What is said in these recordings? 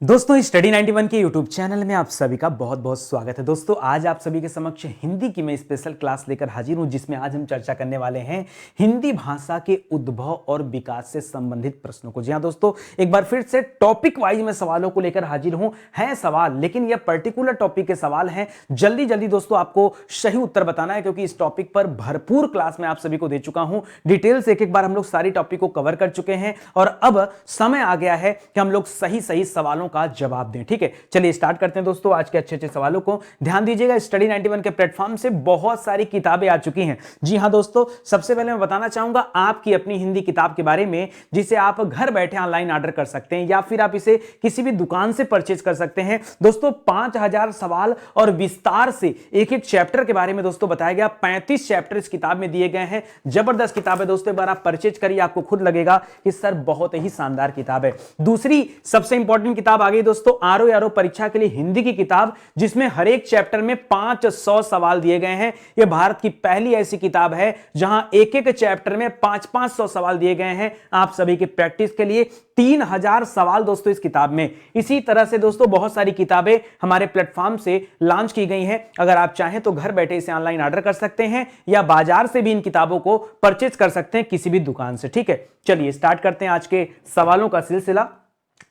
दोस्तों स्टडी 91 के YouTube channel में आप सभी का बहुत बहुत स्वागत है। दोस्तों आज आप सभी के समक्ष हिंदी की मैं स्पेशल क्लास लेकर हाजिर हूं, जिसमें आज हम चर्चा करने वाले हैं हिंदी भाषा के उद्भव और विकास से संबंधित प्रश्नों को। जी हां दोस्तों, एक बार फिर से टॉपिक वाइज में सवालों को लेकर हाजिर हूं। हैं सवाल, लेकिन यह पर्टिकुलर टॉपिक के सवाल हैं। जल्दी जल्दी दोस्तों आपको सही उत्तर बताना है, क्योंकि इस टॉपिक पर भरपूर क्लास में आप सभी को दे चुका हूं। डिटेल से एक बार हम लोग सारी टॉपिक को कवर कर चुके हैं और अब समय आ गया है कि हम लोग सही सही सवालों का जवाब दें। ठीक है, चलिए स्टार्ट करते हैं दोस्तों आज के अच्छे अच्छे सवालों को। ध्यान दीजिएगा, स्टडी 91 के प्लेटफॉर्म से बहुत सारी किताबें आ चुकी हैं। जी हां दोस्तों, सबसे पहले मैं बताना चाहूंगा आपकी अपनी हिंदी किताब के बारे में, जिसे आप घर बैठे ऑनलाइन ऑर्डर कर सकते हैं या फिर आप इसे किसी भी दुकान से परचेज कर सकते हैं। दोस्तों 5000 सवाल और विस्तार से एक एक चैप्टर के बारे में दोस्तों बताया गया। 35 चैप्टर इस किताब में दिए गए हैं। जबरदस्त किताब है दोस्तों, एक बार आप परचेज करिए, आपको खुद लगेगा कि सर बहुत ही शानदार किताब है। दूसरी सबसे इंपॉर्टेंट किताब आ गई दोस्तों आरओ परीक्षा के लिए हिंदी की किताब, जिसमें हर एक चैप्टर में 500 सवाल दिए गए हैं। यह भारत की पहली ऐसी किताब है जहां एक एक चैप्टर में 500 सवाल दिए गए हैं आप सभी की प्रैक्टिस के लिए। 3000 सवाल दोस्तों इस किताब में। इसी तरह से दोस्तों बहुत सारी किताबें हमारे प्लेटफॉर्म से लॉन्च की गई हैं। अगर आप चाहें तो घर बैठे इसे ऑनलाइन ऑर्डर कर सकते हैं या बाजार से भी इन किताबों को परचेज कर सकते हैं किसी भी दुकान से। ठीक है, चलिए स्टार्ट करते हैं आज के सवालों का सिलसिला।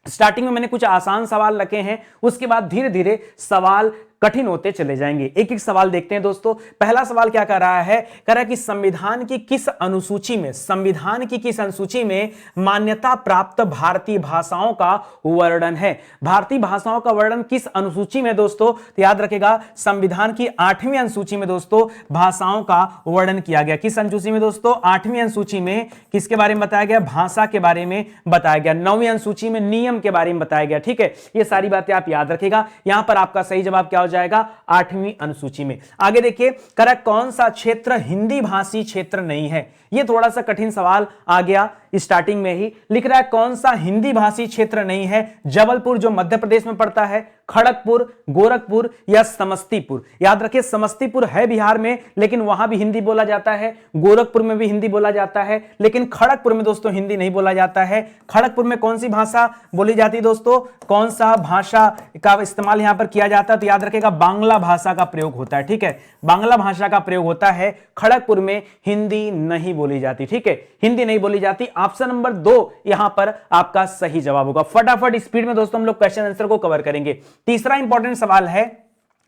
स्टार्टिंग में मैंने कुछ आसान सवाल रखे हैं, उसके बाद धीरे धीरे सवाल कठिन होते चले जाएंगे। एक एक सवाल देखते हैं दोस्तों। पहला सवाल क्या कर रहा है, कह रहा है कि संविधान की किस अनुसूची में मान्यता प्राप्त भारतीय भाषाओं का वर्णन है। भारतीय भाषाओं का वर्णन किस अनुसूची में दोस्तों, तो याद रखेगा संविधान की 8वीं अनुसूची में दोस्तों भाषाओं का वर्णन किया गया। किस अनुसूची में दोस्तों, 8वीं अनुसूची में किसके बारे में बताया गया, भाषा के बारे में बताया गया। 9वीं अनुसूची में नियम के बारे में बताया गया। ठीक है, ये सारी बातें आप याद रखेगा। यहां पर आपका सही जवाब क्या हो जाएगा, 8वीं अनुसूची में। आगे देखिए, कह कौन सा क्षेत्र हिंदी भाषी क्षेत्र नहीं है। यह थोड़ा सा कठिन सवाल आ गया स्टार्टिंग में ही। लिख रहा है कौन सा हिंदी भाषी क्षेत्र नहीं है। जबलपुर जो मध्य प्रदेश में पड़ता है, खड़गपुर, गोरखपुर या समस्तीपुर। याद रखिए समस्तीपुर है बिहार में, लेकिन वहां भी हिंदी बोला जाता है। गोरखपुर में भी हिंदी बोला जाता है, लेकिन खड़गपुर में दोस्तों हिंदी नहीं बोला जाता है। खड़गपुर में कौन सी भाषा बोली जाती है दोस्तों, कौन सा भाषा का इस्तेमाल यहां पर किया जाता है, तो याद रखेगा बांग्ला भाषा का प्रयोग होता है। ठीक है, बांग्ला भाषा का प्रयोग होता है। खड़गपुर में हिंदी नहीं बोली जाती। ठीक है, हिंदी नहीं बोली जाती। ऑप्शन नंबर 2 यहां पर आपका सही जवाब होगा। फटाफट स्पीड में दोस्तों हम लोग क्वेश्चन आंसर को कवर करेंगे। तीसरा इंपॉर्टेंट सवाल है,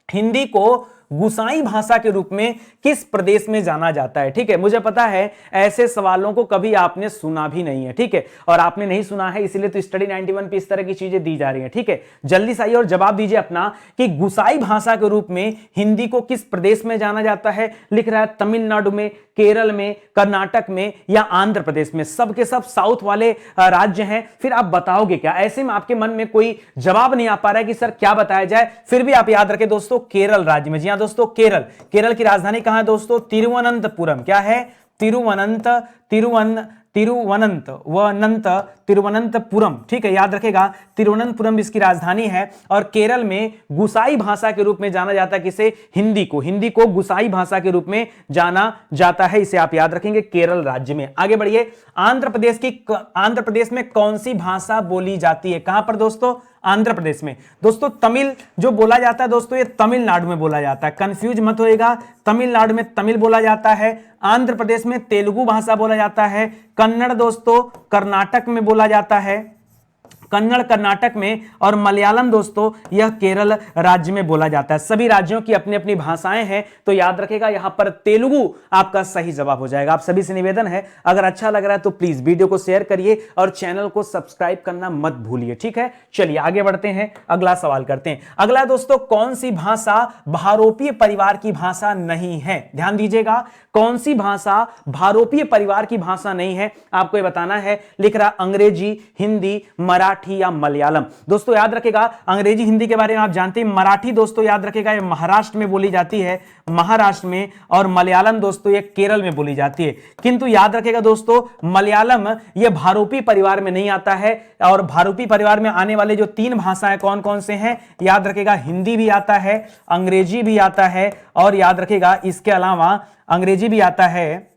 हिंदी को गुसाई भाषा के रूप में किस प्रदेश में जाना जाता है। ठीक है, मुझे पता है ऐसे सवालों को कभी आपने सुना भी नहीं है। ठीक है, और आपने नहीं सुना है इसलिए तो स्टडी 91 पे इस तरह की चीजें दी जा रही हैं। ठीक है, जल्दी से आइए और जवाब दीजिए अपना कि गुसाई भाषा के रूप में हिंदी को किस प्रदेश में जाना जाता है। लिख रहा है तमिलनाडु में, केरल में, कर्नाटक में या आंध्र प्रदेश में। सब के सब साउथ वाले राज्य हैं। फिर आप बताओगे क्या, ऐसे में आपके मन में कोई जवाब नहीं आ पा रहा है कि सर क्या बताया जाए। फिर भी आप याद रखें दोस्तों केरल राज्य में। जी हां दोस्तों, केरल की राजधानी कहां है दोस्तों, तिरुवनंतपुरम। क्या है, तिरुवनंतपुरम। ठीक है, याद रखेगा तिरुवनंतपुरम इसकी राजधानी है। और केरल में गुसाई भाषा के रूप में जाना जाता है किसे, हिंदी को गुसाई भाषा के रूप में जाना जाता है। इसे आप याद रखेंगे केरल राज्य में। आगे बढ़िए, आंध्र प्रदेश में कौन सी भाषा बोली जाती है। कहां पर दोस्तों, आंध्र प्रदेश में। दोस्तों तमिल जो बोला जाता है दोस्तों, ये तमिलनाडु में बोला जाता है। कंफ्यूज मत होइएगा, तमिलनाडु में तमिल बोला जाता है। आंध्र प्रदेश में तेलुगु भाषा बोला जाता है। कन्नड़ दोस्तों कर्नाटक में बोला जाता है, कन्नड़ कर्नाटक में। और मलयालम दोस्तों यह केरल राज्य में बोला जाता है। सभी राज्यों की अपनी अपनी भाषाएं हैं, तो याद रखेगा यहां पर तेलुगु आपका सही जवाब हो जाएगा। आप सभी से निवेदन है, अगर अच्छा लग रहा है तो प्लीज वीडियो को शेयर करिए और चैनल को सब्सक्राइब करना मत भूलिए। ठीक है, चलिए आगे बढ़ते हैं, अगला सवाल करते हैं। अगला दोस्तों, कौन सी भाषा भारोपीय परिवार की भाषा नहीं है। ध्यान दीजिएगा, कौन सी भाषा भारोपीय परिवार की भाषा नहीं है, आपको यह बताना है। लिख रहा अंग्रेजी, हिंदी, मराठी या मलयालम। दोस्तों याद रखेगा अंग्रेजी हिंदी के बारे में आप जानते हैं। मराठी दोस्तों याद रखेगा ये महाराष्ट्र में बोली जाती है, महाराष्ट्र में। और मलयालम दोस्तों ये केरल में बोली जाती है। किंतु याद रखेगा दोस्तों मलयालम ये भारोपी परिवार में नहीं आता है। और भारोपी परिवार में आने वाले जो 3 भाषाएं कौन कौन से हैं, याद रखेगा हिंदी भी आता है, अंग्रेजी भी आता है, और याद रखेगा इसके अलावा अंग्रेजी भी आता है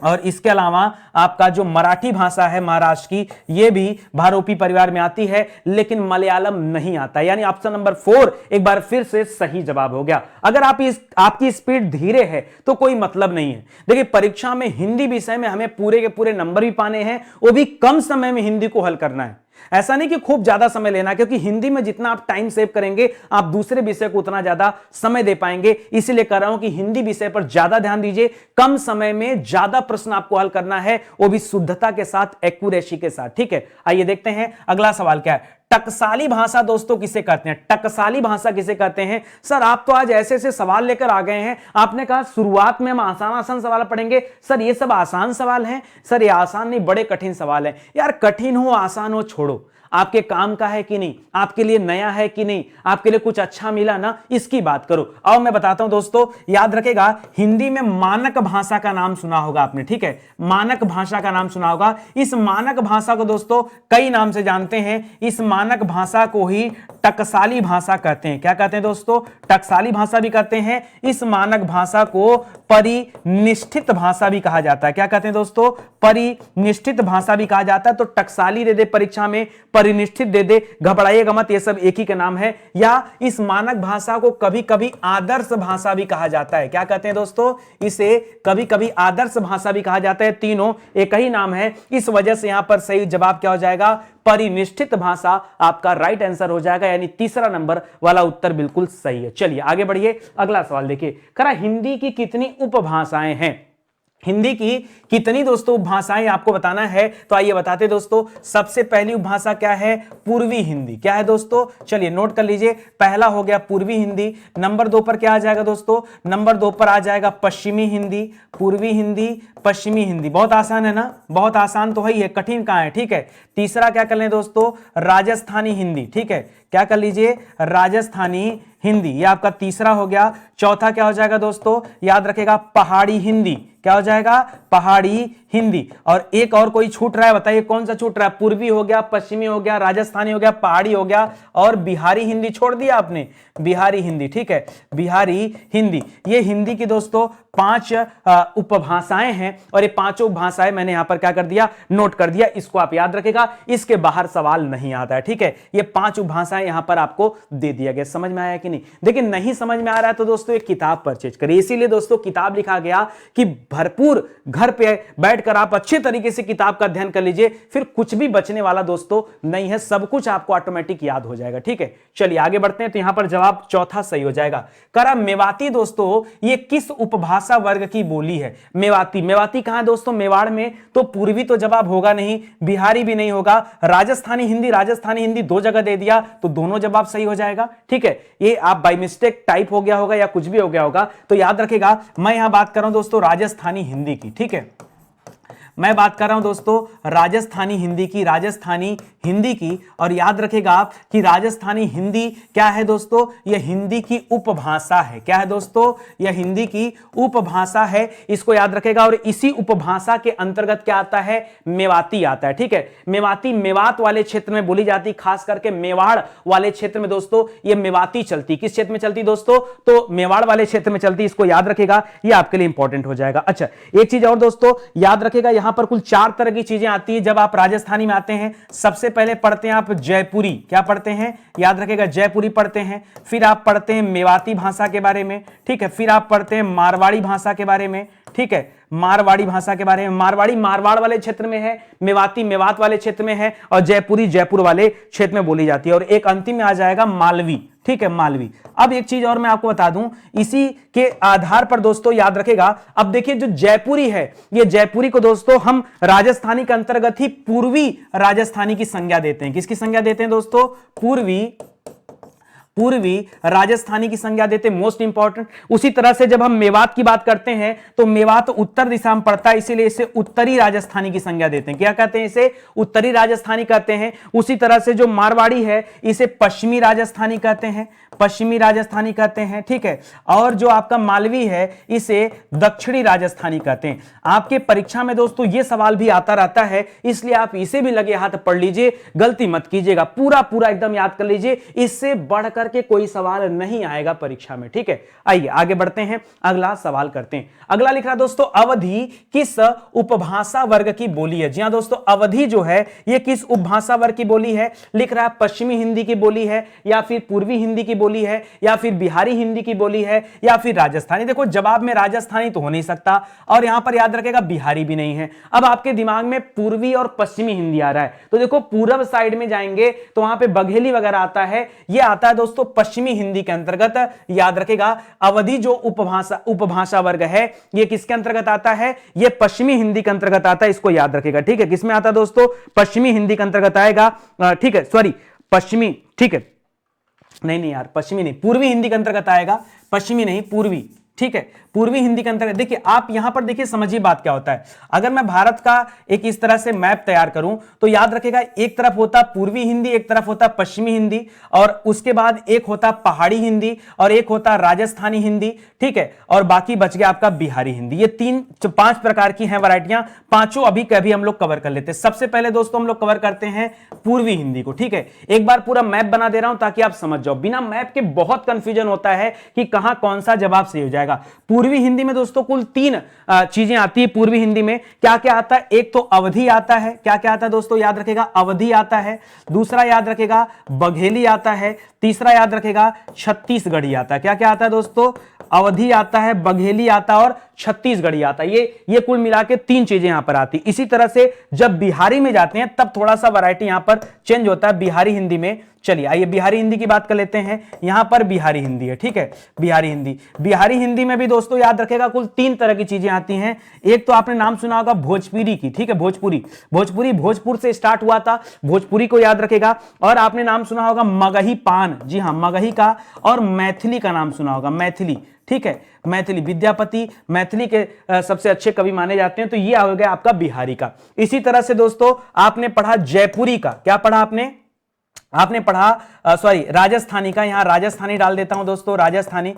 और इसके अलावा आपका जो मराठी भाषा है महाराष्ट्र की, यह भी भारोपी परिवार में आती है, लेकिन मलयालम नहीं आता। यानी ऑप्शन नंबर 4 एक बार फिर से सही जवाब हो गया। अगर आपकी स्पीड धीरे है तो कोई मतलब नहीं है। देखिए, परीक्षा में हिंदी विषय में हमें पूरे के पूरे नंबर भी पाने हैं, वो भी कम समय में हिंदी को हल करना है। ऐसा नहीं कि खूब ज्यादा समय लेना, क्योंकि हिंदी में जितना आप टाइम सेव करेंगे आप दूसरे विषय को उतना ज्यादा समय दे पाएंगे। इसीलिए कह रहा हूं कि हिंदी विषय पर ज्यादा ध्यान दीजिए, कम समय में ज्यादा प्रश्न आपको हल करना है, वो भी शुद्धता के साथ, एक्यूरेसी के साथ। ठीक है, आइए देखते हैं अगला सवाल क्या है। टकसाली भाषा दोस्तों किसे कहते हैं? टकसाली भाषा किसे कहते हैं? सर आप तो आज ऐसे ऐसे सवाल लेकर आ गए हैं, आपने कहा शुरुआत में हम आसान आसान सवाल पढ़ेंगे। सर ये सब आसान सवाल हैं? सर ये आसान नहीं, बड़े कठिन सवाल हैं। यार कठिन हो आसान हो छोड़ो, आपके काम का है कि नहीं, आपके लिए नया है कि नहीं, आपके लिए कुछ अच्छा मिला ना, इसकी बात करो। अब मैं बताता हूं दोस्तों, याद रखेगा, हिंदी में मानक भाषा का नाम सुना होगा आपने। ठीक है, मानक भाषा का नाम सुना होगा। इस मानक भाषा को दोस्तों कई नाम से जानते हैं। इस मानक भाषा को ही टकसाली भाषा कहते हैं। क्या कहते हैं दोस्तों? टकसाली भाषा भी कहते हैं। इस मानक भाषा को परिनिष्ठित भाषा भी कहा जाता है। क्या कहते हैं दोस्तों? परिनिष्ठित भाषा भी कहा जाता है। तो टकसाली दे दे परीक्षा में, परिनिष्ठित दे दे, घबराइएगा मत, ये सब एक ही का नाम है। या इस मानक भाषा को कभी कभी आदर्श भाषा भी कहा जाता है। क्या कहते हैं दोस्तों? इसे कभी कभी आदर्श भाषा भी कहा जाता है। तीनों एक ही नाम है, इस वजह से यहां पर सही जवाब क्या हो जाएगा? परिनिष्ठित भाषा आपका राइट आंसर हो जाएगा, यानी तीसरा नंबर वाला उत्तर बिल्कुल सही है। चलिए आगे बढ़िए, अगला सवाल देखिए। करा हिंदी की कितनी उपभाषाएं हैं? हिंदी की कितनी दोस्तों उपभाषाएं आपको बताना है, तो आइए बताते दोस्तों। सबसे पहली उपभाषा क्या है? पूर्वी हिंदी। क्या है दोस्तों? चलिए नोट कर लीजिए। पहला हो गया पूर्वी हिंदी। नंबर 2 पर क्या आ जाएगा दोस्तों? नंबर 2 पर आ जाएगा पश्चिमी हिंदी। पूर्वी हिंदी, पश्चिमी हिंदी, बहुत आसान है ना? बहुत आसान तो है ही है, कठिन कहां है? ठीक है। तीसरा क्या कर लें दोस्तों? राजस्थानी हिंदी। ठीक है, क्या कर लीजिए? राजस्थानी हिंदी, ये आपका तीसरा हो गया। चौथा क्या हो जाएगा दोस्तों? याद रखेगा, पहाड़ी हिंदी। क्या हो जाएगा? पहाड़ी हिंदी। और एक और कोई छूट रहा है, बताइए कौन सा छूट रहा है? पूर्वी हो गया, पश्चिमी हो गया, राजस्थानी हो गया, पहाड़ी हो गया, और बिहारी हिंदी छोड़ दिया आपने। बिहारी हिंदी, ठीक है, बिहारी हिंदी। ये हिंदी की दोस्तों 5 उपभाषाएं हैं, और ये पांचों उपभाषाएं मैंने यहां पर क्या कर दिया? नोट कर दिया। इसको आप याद रखेगा, इसके बाहर सवाल नहीं आता है। ठीक है, ये 5 उपभाषाएं यहां पर आपको दे दिया गया। समझ में आया कि नहीं? देखिए नहीं समझ में आ रहा है तो दोस्तों एक किताब परचेज करिए। इसीलिए दोस्तों किताब लिखा गया कि भरपूर घर पे बैठकर आप अच्छे तरीके से किताब का अध्ययन कर लीजिए, फिर कुछ भी बचने वाला दोस्तों नहीं है, सब कुछ आपको ऑटोमेटिक याद हो जाएगा। ठीक है, चलिए आगे बढ़ते हैं। तो यहां पर जवाब चौथा सही हो जाएगा। करा मेवाती दोस्तों ये किस उपभाषा वर्ग की बोली है? मेवाती, मेवाती कहां है दोस्तों? मेवाड़ में। तो पूर्वी तो जवाब होगा नहीं, बिहारी भी नहीं होगा, राजस्थानी हिंदी, राजस्थानी हिंदी 2 जगह दे दिया तो दोनों जवाब सही हो जाएगा। ठीक है, ये आप बाय मिस्टेक टाइप हो गया होगा या कुछ भी हो गया होगा, तो याद रखेगा मैं यहां बात कर रहा हूं दोस्तों राजस्थानी हिंदी की। ठीक है, मैं बात कर रहा हूं दोस्तों राजस्थानी हिंदी की, राजस्थानी हिंदी की। और याद रखेगा आप कि राजस्थानी हिंदी क्या है दोस्तों? यह हिंदी की उपभाषा है। क्या है दोस्तों? यह हिंदी की उपभाषा है, इसको याद रखेगा। और इसी उपभाषा के अंतर्गत क्या आता है? मेवाती आता है। ठीक है, मेवाती मेवात वाले क्षेत्र में बोली जाती, खास करके मेवाड़ वाले क्षेत्र में दोस्तों यह मेवाती चलती। किस क्षेत्र में चलती दोस्तों? तो मेवाड़ वाले क्षेत्र में चलती, इसको याद रखेगा, यह आपके लिए इंपॉर्टेंट हो जाएगा। अच्छा, एक चीज और दोस्तों याद रखेगा, यहां पर कुल 4 तरह की चीजें आती है जब आप राजस्थानी में आते हैं। सबसे पहले पढ़ते हैं आप जयपुरी। क्या पढ़ते हैं? याद रखेगा, जयपुरी पढ़ते हैं। फिर आप पढ़ते हैं मेवाती भाषा के बारे में। ठीक है, फिर आप पढ़ते हैं मारवाड़ी भाषा के बारे में। ठीक है, मारवाड़ी भाषा के बारे में। मारवाड़ी मारवाड़ वाले क्षेत्र में है, मेवाती मेवात वाले क्षेत्र में है, और जयपुरी जयपुर वाले क्षेत्र में बोली जाती है। और एक अंतिम में आ जाएगा मालवी। ठीक है, मालवी। अब एक चीज और मैं आपको बता दूं, इसी के आधार पर दोस्तों याद रखेगा, अब देखिए जो जयपुरी है, ये जयपुरी को दोस्तों हम राजस्थानी के अंतर्गत ही पूर्वी राजस्थानी की संज्ञा देते हैं। किसकी संज्ञा देते हैं दोस्तों? पूर्वी राजस्थानी की संज्ञा देते, मोस्ट इंपॉर्टेंट। उसी तरह से जब हम मेवात की बात करते हैं तो मेवात उत्तर दिशा में पड़ता है, इसीलिए इसे उत्तरी राजस्थानी की संज्ञा देते हैं। क्या कहते हैं? इसे उत्तरी राजस्थानी कहते हैं। उसी तरह से जो मारवाड़ी है इसे पश्चिमी राजस्थानी कहते हैं, पश्चिमी राजस्थानी कहते हैं। ठीक है, और जो आपका मालवी है इसे दक्षिणी राजस्थानी कहते हैं। आपके परीक्षा में दोस्तों यह सवाल भी आता रहता है, इसलिए आप इसे भी लगे हाथ पढ़ लीजिए, गलती मत कीजिएगा, पूरा पूरा एकदम याद कर लीजिए। इससे बढ़कर करके कोई सवाल नहीं आएगा परीक्षा में, ठीक है। आइए आगे बढ़ते हैं, अगला सवाल करते हैं। अगला लिख रहा है दोस्तों, अवधि किस उपभाषा वर्ग की बोली है? जी हां दोस्तों, अवधि जो है ये किस उपभाषा वर्ग की बोली है? लिख रहा है पश्चिमी हिंदी की बोली है, या फिर पूर्वी हिंदी की बोली है, या फिर बिहारी हिंदी की बोली है, या फिर राजस्थानी। देखो जवाब में राजस्थानी तो हो नहीं सकता, और यहां पर याद रखेगा बिहारी भी नहीं है। अब आपके दिमाग में पूर्वी और पश्चिमी हिंदी आ रहा है, तो देखो पूरब साइड में जाएंगे तो वहां पे बघेली वगैरह आता है, यह आता है दोस्तों पश्चिमी हिंदी के अंतर्गत। याद रखेगा अवधि जो उपभाषा वर्ग है यह किसके अंतर्गत आता है? यह पश्चिमी हिंदी के अंतर्गत आता है, इसको याद रखेगा, ठीक है। किसमें आता है दोस्तों? पश्चिमी हिंदी के अंतर्गत आएगा, ठीक है, सॉरी पश्चिमी, ठीक है, नहीं यार पश्चिमी नहीं, पूर्वी हिंदी के अंतर्गत आएगा, पश्चिमी नहीं पूर्वी, ठीक है, पूर्वी हिंदी के अंतर्गत। देखिए आप यहां पर देखिए, समझिए बात क्या होता है। अगर मैं भारत का एक इस तरह से मैप तैयार करूं तो याद रखेगा एक तरफ होता पूर्वी हिंदी, एक तरफ होता पश्चिमी हिंदी, और उसके बाद एक होता पहाड़ी हिंदी, और एक होता राजस्थानी हिंदी, ठीक है, और बाकी बच गया आपका बिहारी हिंदी। ये 5 प्रकार की हैं वैरायटियां, पांचों अभी कभी हम लोग कवर कर लेते हैं। सबसे पहले दोस्तों हम लोग कवर करते हैं पूर्वी हिंदी को, ठीक है। एक बार पूरा मैप बना दे रहा हूं ताकि आप समझ जाओ, बिना मैप के बहुत कंफ्यूजन होता है कि कहां कौन सा जवाब सही हो जाएगा। पूर्वी हिंदी में दोस्तों कुल 3 चीजें आती है। पूर्वी हिंदी में क्या क्या आता है? एक तो अवधि आता है, क्या क्या आता है दोस्तों? याद रखेगा अवधि आता है, दूसरा याद रखेगा बघेली आता है, तीसरा याद रखेगा छत्तीसगढ़ी आता है। क्या क्या आता है दोस्तों? अवधि आता है, बघेली आता है और छत्तीसगढ़ी आता है। ये कुल मिला के 3 चीजें यहां पर आती। इसी तरह से जब बिहारी में जाते हैं तब थोड़ा सा वैरायटी यहां पर चेंज होता है बिहारी हिंदी में। चलिए आइए बिहारी हिंदी की बात कर लेते हैं। यहां पर बिहारी हिंदी है, ठीक है, बिहारी हिंदी में भी दोस्तों याद रखेगा कुल 3 तरह की चीजें आती हैं। एक तो आपने नाम सुना होगा भोजपुरी की, ठीक है, भोजपुरी भोजपुर से स्टार्ट हुआ था, भोजपुरी को याद रखेगा। और आपने नाम सुना होगा मगही पान, जी हां मगही का, और मैथिली का नाम सुना होगा, मैथिली, ठीक है, मैथिली। विद्यापति मैथिली के सबसे अच्छे कवि माने जाते हैं, तो ये हो गया आपका बिहारी का। इसी तरह से दोस्तों आपने पढ़ा जयपुरी का, क्या पढ़ा आपने पढ़ा सॉरी राजस्थानी का। यहां राजस्थानी डाल देता हूं दोस्तों, राजस्थानी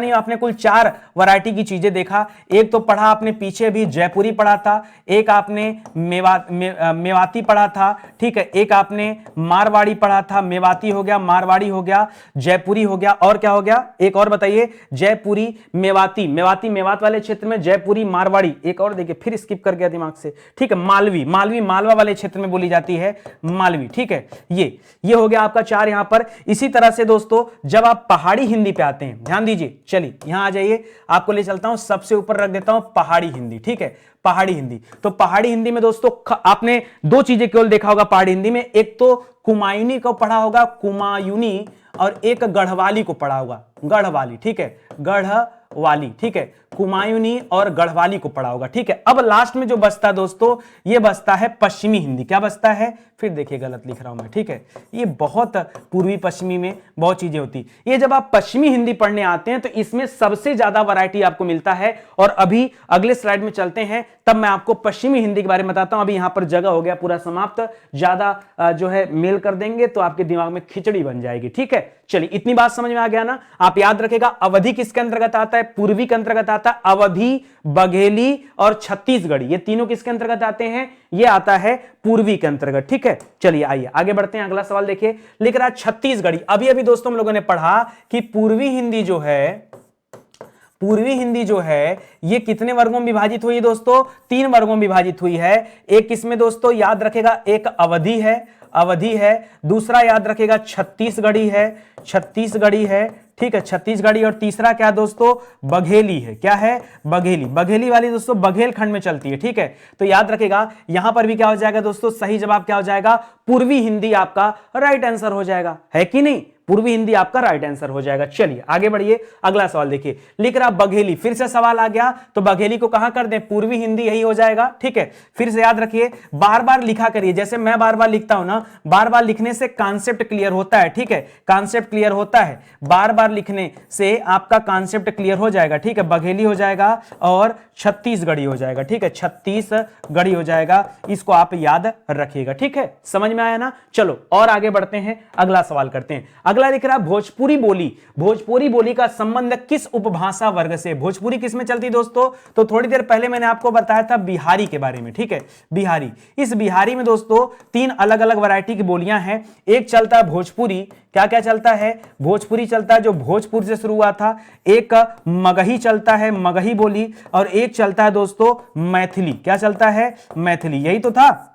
में आपने कुल 4 वैरायटी की चीजें देखा। एक तो पढ़ा आपने पीछे भी जयपुरी पढ़ा था, एक आपने मेवाती पढ़ा था, ठीक है, एक आपने मारवाड़ी पढ़ा था, मेवाती हो गया, मारवाड़ी हो गया, जयपुरी हो गया, और क्या हो गया? एक और बताइए, जयपुरी मेवाती मेवात वाले क्षेत्र में, जयपुरी मारवाड़ी, एक और देखिए फिर स्किप कर गया दिमाग से, ठीक है, मालवी मालवा वाले क्षेत्र में बोली जाती है मालवी, ठीक है। ये हो गया आपका 4 यहां पर। इसी तरह से दोस्तों जब आप पहाड़ी हिंदी पे आते हैं, ध्यान दीजिए, चलिए यहां आ जाइए, आपको ले चलता हूं, सबसे ऊपर रख देता हूं पहाड़ी हिंदी, ठीक है, पहाड़ी हिंदी। तो पहाड़ी हिंदी में दोस्तों आपने 2 चीजें केवल देखा होगा पहाड़ी हिंदी में, एक तो कुमायूनी को पढ़ा होगा, कुमायूनी, और एक गढ़वाली को पढ़ा होगा, गढ़वाली, ठीक है, गढ़वाली, ठीक है, कुमायूनी और गढ़वाली को पढ़ा होगा, ठीक है। अब लास्ट में जो बचता है दोस्तों, ये बचता है पश्चिमी हिंदी। क्या बचता है? फिर देखिए गलत लिख रहा हूं मैं, ठीक है, ये बहुत पूर्वी पश्चिमी में बहुत चीजें होती। ये जब आप पश्चिमी हिंदी पढ़ने आते हैं तो इसमें सबसे ज्यादा वैरायटी आपको मिलता है। और अभी अगले स्लाइड में चलते हैं, तब मैं आपको पश्चिमी हिंदी के बारे में बताता हूं। अभी यहां पर जगह हो गया पूरा समाप्त, ज्यादा जो है मेल कर देंगे तो आपके दिमाग में खिचड़ी बन जाएगी, ठीक है। चलिए इतनी बात समझ में आ गया ना? आप याद रखेगा अवधि किसके अंतर्गत आता है? पूर्वी के अंतर्गत आता है। अवधि, बघेली और छत्तीसगढ़ी, ये तीनों किसके अंतर्गत आते हैं? ये आता है पूर्वी के अंतर्गत, ठीक है। चलिए आइए आगे बढ़ते हैं। अगला सवाल देखिए, लिख रहा है छत्तीसगढ़ी। अभी दोस्तों हम लोगों ने पढ़ा कि पूर्वी हिंदी जो है ये कितने वर्गों में विभाजित हुई दोस्तों? 3 वर्गों में विभाजित हुई है। एक इसमें दोस्तों याद रखेगा, एक अवधि है, दूसरा याद रखेगा छत्तीसगढ़ी है, ठीक है, छत्तीसगढ़ी, और तीसरा क्या दोस्तों? बघेली है। क्या है? बघेली वाली दोस्तों बघेलखंड में चलती है, ठीक है। तो याद रखेगा यहां पर भी क्या हो जाएगा दोस्तों? सही जवाब क्या हो जाएगा? पूर्वी हिंदी आपका राइट आंसर हो जाएगा, है कि नहीं? पूर्वी हिंदी आपका राइट आंसर हो जाएगा। चलिए आगे बढ़िए, अगला सवाल देखिए, लिख रहा बघेली। फिर से सवाल आ गया, तो बघेली को कहां कर दें? पूर्वी हिंदी, यही हो जाएगा, ठीक है। फिर से याद रखिए, बार बार लिखा करिए, जैसे मैं बार बार लिखता हूं ना, बार बार लिखने से कॉन्सेप्ट क्लियर होता है, ठीक है, कॉन्सेप्ट क्लियर होता है, बार बार लिखने से आपका कॉन्सेप्ट क्लियर हो जाएगा, ठीक है। बघेली हो जाएगा और छत्तीसगढ़ी हो जाएगा, ठीक है, छत्तीसगढ़ी हो जाएगा, इसको आप याद रखिएगा, ठीक है। समझ में आया ना? चलो और आगे बढ़ते हैं, अगला सवाल करते हैं। अगला लिख रहा है भोजपुरी बोली। भोजपुरी बोली का संबंध किस उपभाषा वर्ग से? भोजपुरी किस में चलती दोस्तों? तो थोड़ी देर पहले मैंने आपको बताया था बिहारी के बारे में, ठीक है, बिहारी। इस बिहारी में दोस्तों 3 अलग अलग वैरायटी की बोलियां हैं। एक चलता है भोजपुरी, क्या क्या चलता है? भोजपुरी चलता है जो भोजपुर से शुरू हुआ था, एक मगही चलता है, मगही बोली, और एक चलता है दोस्तों मैथिली। क्या चलता है? मैथिली। यही तो था,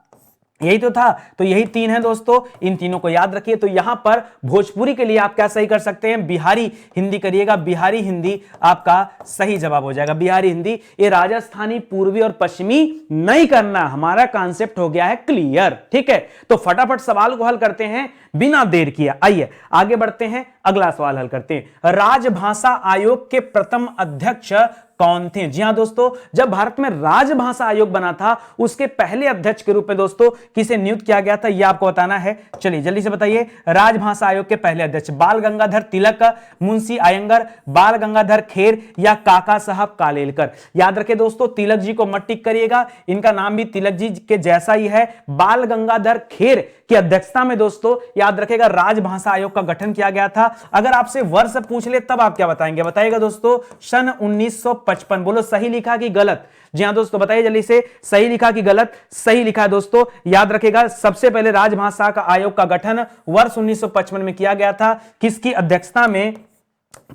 यही तो था। तो यही 3 है दोस्तों, इन तीनों को याद रखिए। तो यहां पर भोजपुरी के लिए आप क्या सही कर सकते हैं? बिहारी हिंदी करिएगा, बिहारी हिंदी आपका सही जवाब हो जाएगा, बिहारी हिंदी। ये राजस्थानी, पूर्वी और पश्चिमी नहीं करना, हमारा कॉन्सेप्ट हो गया है क्लियर, ठीक है। तो फटाफट सवाल को हल करते हैं बिना देर किए। आइए आगे बढ़ते हैं, अगला सवाल हल करते हैं। राजभाषा आयोग के प्रथम अध्यक्ष कौन थे? जी हां दोस्तों, जब भारत में राजभाषा आयोग बना था उसके पहले अध्यक्ष के रूप में दोस्तों किसे नियुक्त किया गया था, यह आपको बताना है। चलिए जल्दी से बताइए। राजभाषा आयोग के पहले अध्यक्ष बाल गंगाधर तिलक, मुंशी अयंगर, बाल गंगाधर खेर या काका साहब कालेलकर? याद रखें दोस्तों, तिलक जी को मत टिक करिएगा, इनका नाम भी तिलक जी के जैसा ही है। बाल गंगाधर खेर की अध्यक्षता में दोस्तों याद रखेगा राजभाषा आयोग का गठन किया गया था। अगर आपसे वर्ष पूछ ले तब आप क्या बताएंगे? बताइएगा दोस्तों सन 1955। बोलो सही लिखा कि गलत? जी हां दोस्तों, बताइए जल्दी से, सही लिखा कि गलत? सही लिखा है दोस्तों। याद रखेगा सबसे पहले राजभाषा का आयोग का गठन वर्ष 1955 में किया गया था। किसकी अध्यक्षता में?